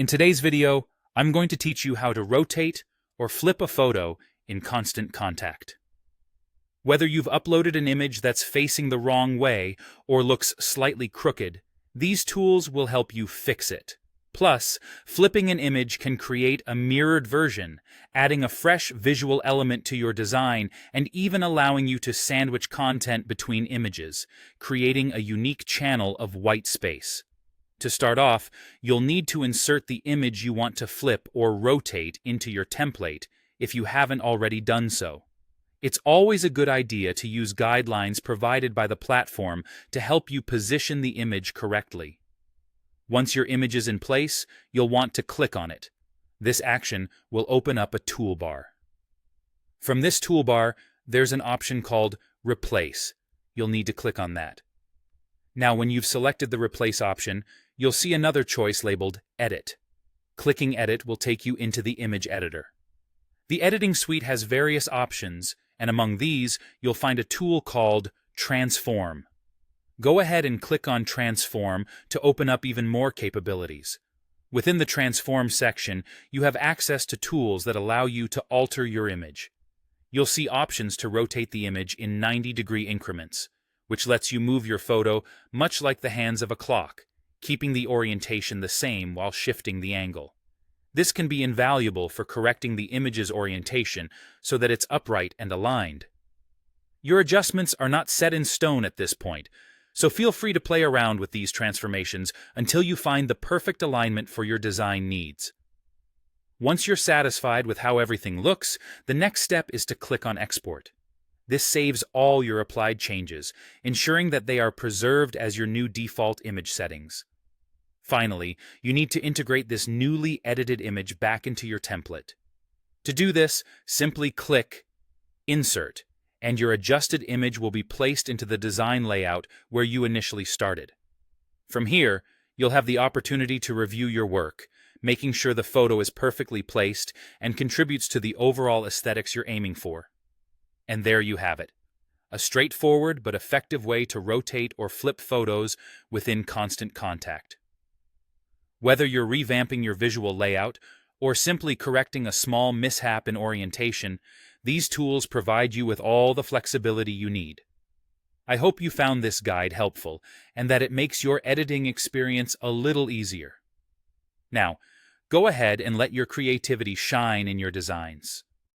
In today's video, I'm going to teach you how to rotate or flip a photo in Constant Contact. Whether you've uploaded an image that's facing the wrong way or looks slightly crooked, these tools will help you fix it. Plus, flipping an image can create a mirrored version, adding a fresh visual element to your design and even allowing you to sandwich content between images, creating a unique channel of white space. To start off, you'll need to insert the image you want to flip or rotate into your template if you haven't already done so. It's always a good idea to use guidelines provided by the platform to help you position the image correctly. Once your image is in place, you'll want to click on it. This action will open up a toolbar. From this toolbar, there's an option called Replace. You'll need to click on that. Now, when you've selected the Replace option, you'll see another choice labeled Edit. Clicking Edit will take you into the image editor. The editing suite has various options, and among these, you'll find a tool called Transform. Go ahead and click on Transform to open up even more capabilities. Within the Transform section, you have access to tools that allow you to alter your image. You'll see options to rotate the image in 90-degree increments, which lets you move your photo much like the hands of a clock, keeping the orientation the same while shifting the angle. This can be invaluable for correcting the image's orientation so that it's upright and aligned. Your adjustments are not set in stone at this point, so feel free to play around with these transformations until you find the perfect alignment for your design needs. Once you're satisfied with how everything looks, the next step is to click on Export. This saves all your applied changes, ensuring that they are preserved as your new default image settings. Finally, you need to integrate this newly edited image back into your template. To do this, simply click Insert, and your adjusted image will be placed into the design layout where you initially started. From here, you'll have the opportunity to review your work, making sure the photo is perfectly placed and contributes to the overall aesthetics you're aiming for. And there you have it, a straightforward but effective way to rotate or flip photos within Constant Contact. Whether you're revamping your visual layout or simply correcting a small mishap in orientation, these tools provide you with all the flexibility you need. I hope you found this guide helpful and that it makes your editing experience a little easier. Now, go ahead and let your creativity shine in your designs.